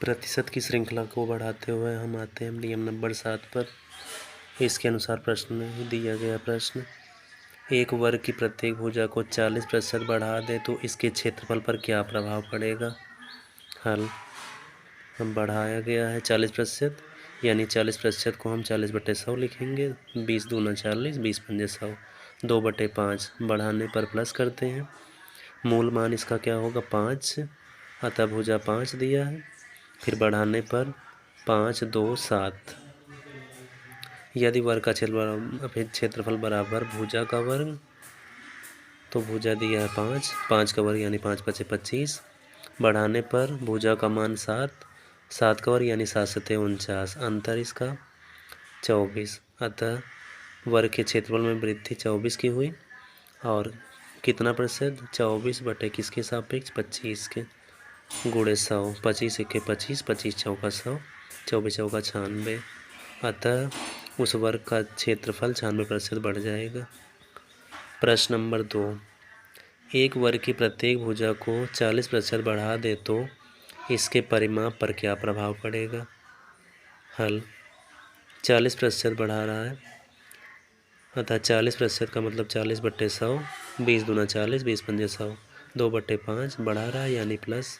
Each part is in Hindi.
प्रतिशत की श्रृंखला को बढ़ाते हुए हम आते हैं नियम नंबर 7 पर। इसके अनुसार प्रश्न में दिया गया प्रश्न, एक वर्ग की प्रत्येक भुजा को 40% बढ़ा दे तो इसके क्षेत्रफल पर क्या प्रभाव पड़ेगा। हल, हम बढ़ाया गया है 40%, यानी 40% को हम 40/100 लिखेंगे। 20 दूना 40, 20 पंजे 100, 2/5 बढ़ाने पर प्लस करते हैं। मूल मान इसका क्या होगा 5, अतः भुजा 5 दिया है। फिर बढ़ाने पर 5 2 7। यदि वर्ग का क्षेत्रफल बराबर भुजा का वर्ग, तो भुजा दिया है 5, 5 का वर्ग यानी 5 × 5 = 25। बढ़ाने पर भुजा का मान 7, 7 का वर्ग यानी 7 × 7 = 49, अंतर इसका 24। अतः वर्ग के क्षेत्रफल में वृद्धि 24 की हुई। और कितना प्रतिशत, 24 बटे किसके सापेक्ष, 25 के, गुणे 100, 25 × 25, 25 × 4 = 100, 24 × 4 = 96। अतः उस वर्ग का क्षेत्रफल 96% बढ़ जाएगा। प्रश्न नंबर 2, एक वर्ग की प्रत्येक भुजा को 40% बढ़ा दे तो इसके परिमाप पर क्या प्रभाव पड़ेगा। हल, 40% बढ़ा रहा है, अतः 40% का मतलब 40/100, 20 दूना 40, 20 पंजे 100, 2/5 बढ़ा रहा है यानी प्लस।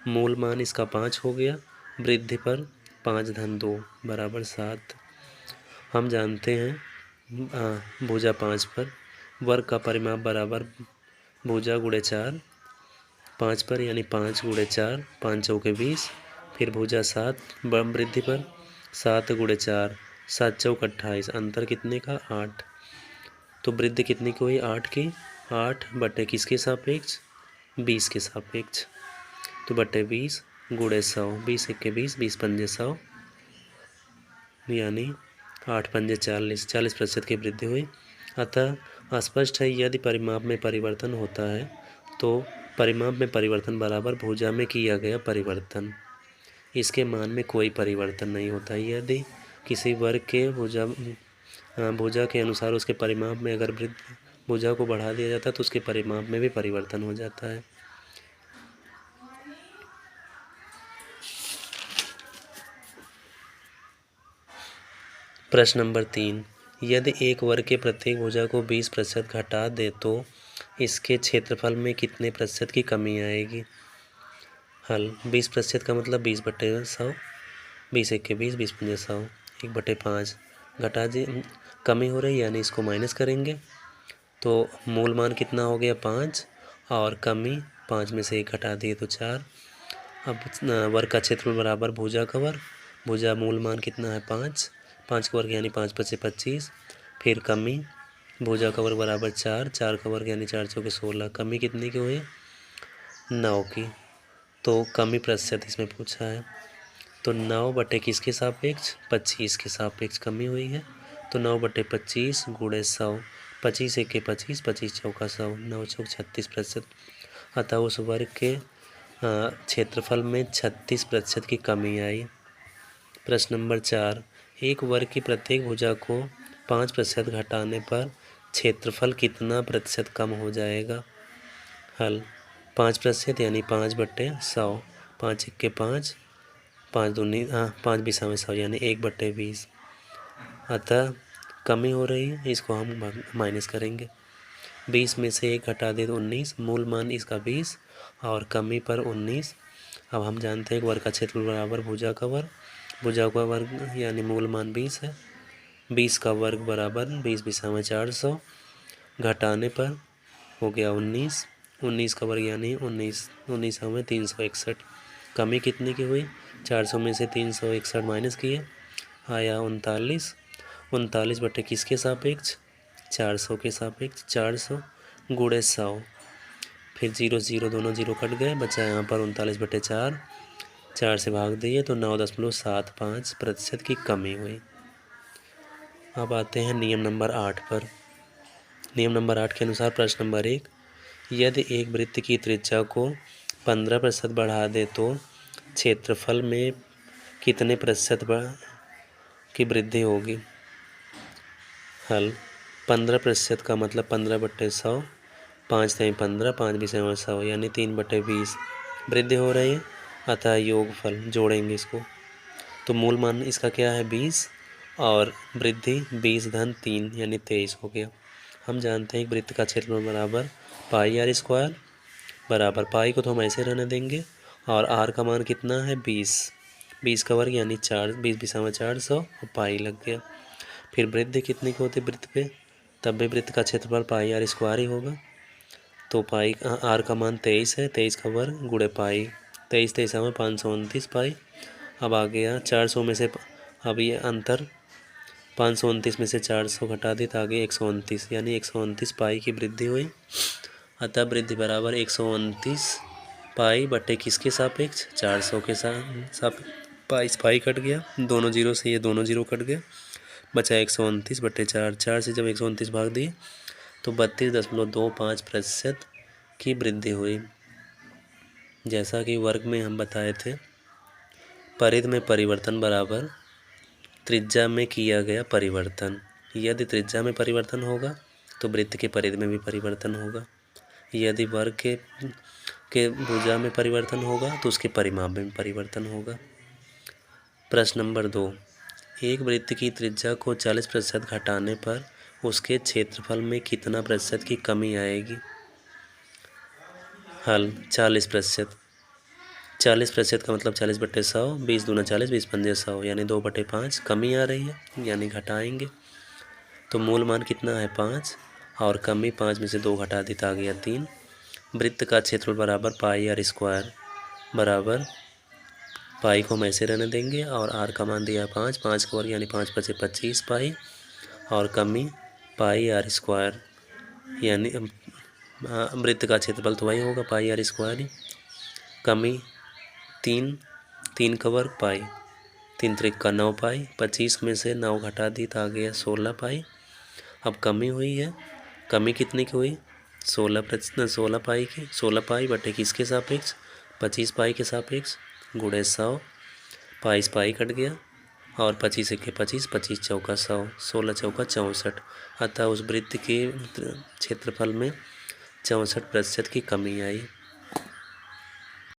मूल मान इसका 5 हो गया, वृद्धि पर 5 धन 2 बराबर 7। हम जानते हैं भुजा 5 पर वर्ग का परिमाप बराबर भुजा गुणे 4, 5 पर यानी 5 × 4, 5 × 4 = 20। फिर भुजा 7 वृद्धि पर 7 × 4, 7 × 4 = 28, अंतर कितने का 8। तो वृद्धि कितनी की हुई 8 की, 8 बटे किसके सापेक्ष, 20 के सापेक्ष, तो बटे 20 गुणे 100, 20 × 1 = 20, 20 पंजे 100, यानी 8 पंजे 40, 40% की वृद्धि हुई। अतः स्पष्ट है यदि परिमाप में परिवर्तन होता है तो परिमाप में परिवर्तन बराबर भुजा में किया गया परिवर्तन, इसके मान में कोई परिवर्तन नहीं होता। यदि किसी वर्ग के भुजा के अनुसार उसके परिमाप में अगर भुजा को बढ़ा दिया जाता है तो उसके परिमाप में भी परिवर्तन हो जाता है। प्रश्न नंबर 3, यदि एक वर्ग के प्रत्येक भुजा को 20% घटा दे तो इसके क्षेत्रफल में कितने प्रतिशत की कमी आएगी। हल, 20% का मतलब 20/100, 20 × 1 = 20, 20 पंजे 100, 1/5 घटा दी, कमी हो रही यानी इसको माइनस करेंगे। तो मूल मान कितना हो गया 5, और कमी 5 में से 1 घटा दिए तो 4। अब वर्ग का क्षेत्रफल बराबर भुजा का वर्ग, भुजा मूल मान कितना है 5, 5 का वर्ग यानी 5 × 5 = 25। फिर कमी भुजा का वर्ग बराबर 4, 4 का वर्ग यानी 4 × 4 = 16, कमी कितनी की हुई 9 की। तो कमी प्रतिशत इसमें पूछा है, तो 9 बटे किसके सापेक्ष, 25 के सापेक्ष कमी हुई है। तो 9/25 गुणे 100, 25 × 1 = 25, 25 × 4 = 100, 9 × 4 = 36%। अतः उस वर्ग के क्षेत्रफल में 36% की कमी आई। प्रश्न नंबर 4, एक वर्ग की प्रत्येक भुजा को 5% घटाने पर क्षेत्रफल कितना प्रतिशत कम हो जाएगा। हल, 5% यानी 5/100, 5 × 1 = 5, 5 दूनी 5 बीसा में 100 यानी 1/20। अतः कमी हो रही है, इसको हम माइनस करेंगे। 20 में से 1 घटा दे तो 19, मूल मान इसका 20 और कमी पर 19। अब हम जानते हैं कि वर्ग का क्षेत्रफल बराबर भुजा का वर्ग, भुजा का वर्ग यानी मूल मान 20 है, 20 का वर्ग बराबर 20 बीसा में 400, घटाने पर हो गया 19, 19 का वर्ग यानी 19, 19 में 361, कमी कितनी की हुई 400 में से 361 माइनस किए, आया 39, 39 बटे किसके सापेक्ष, 400 के सापेक्ष, 400 गुणे 100। फिर 0 0 दोनों 0 कट गए, बचा यहाँ पर 39/4, 4 से भाग दिए तो 9.75% की कमी हुई। अब आते हैं नियम नंबर 8 पर। नियम नंबर 8 के अनुसार प्रश्न नंबर 1, यदि एक वृत्त की त्रिज्या को 15% बढ़ा दे तो क्षेत्रफल में कितने प्रतिशत की वृद्धि होगी। हल, 15% का मतलब 15/100, 5 × 15, 5 × 20 = 100 यानी 3/20 वृद्धि हो रही है। अतः योगफल जोड़ेंगे इसको, तो मूल मान इसका क्या है 20 और वृद्धि 20 धन 3 यानी 23 हो गया। हम जानते हैं कि वृत्त का क्षेत्रफल बराबर पाई आर स्क्वायर, बराबर पाई को तो हम ऐसे रहने देंगे और आर का मान कितना है 20 का वर्ग यानी 4, 20 बीसा में 400 और पाई लग गया। फिर वृद्धि कितनी की होती है वृत्त पे, तब भी वृत्त का क्षेत्रफल पाई आर स्क्वायर ही होगा, तो पाई आर का मान 23 है, 23 का वर्ग गुणे पाई, 23 तेईसा में 529 पाई। अब आ गया 400 में से, अब ये अंतर 529 में से 400 घटा दी तो आगे 129 यानी 129 पाई की वृद्धि हुई। अतः वृद्धि बराबर 129 पाई बटे किसके सापेक्ष 400 के साथ पाई कट गया, दोनों जीरो से ये दोनों जीरो कट गए, बचा 129 बटे 4, 4 से जब 129 भाग दिए तो 32.25% की वृद्धि हुई। जैसा कि वर्ग में हम बताए थे, परिधि में परिवर्तन बराबर त्रिज्या में किया गया परिवर्तन। यदि त्रिज्या में परिवर्तन होगा तो वृत्त के परिधि में भी परिवर्तन होगा, यदि वर्ग के भुजा में परिवर्तन होगा तो उसके परिमाप में परिवर्तन होगा। प्रश्न नंबर 2, एक वृत्त की त्रिज्या को 40% घटाने पर उसके क्षेत्रफल में कितना प्रतिशत की कमी आएगी। हल 40%, 40% का मतलब 40 बटे 100, 20 दूना 40, 20 पंजे 100 यानी 2/5 कमी आ रही है यानी घटाएंगे, तो मूल मान कितना है 5 और कमी 5 में से 2 घटा दी तो आ गया 3। वृत्त का क्षेत्रफल बराबर पाई आर स्क्वायर, बराबर पाई को हम ऐसे रहने देंगे और आर का मान दिया 5, 5 का वर्ग यानी 5 पचे 25 पाई और कमी पाई आर स्क्वायर, यानी वृत्त का क्षेत्रफल तो वही होगा पाई आर स्क्वायर ही, कमी 3 का वर्ग पाई, 3 त्रिक का 9 पाई, 25 में से 9 घटा दी तो आ गया 16 पाई। अब कमी हुई है, कमी कितनी की हुई 16 पाई की, 16 पाई बटे किसके सापेक्ष 25 पाई के सापेक्ष गुणे 100, पाई कट गया और 25 के 25, 25 चौका 100, 16 चौका 64। अतः उस वृत्त के क्षेत्रफल में 64% की कमी आई।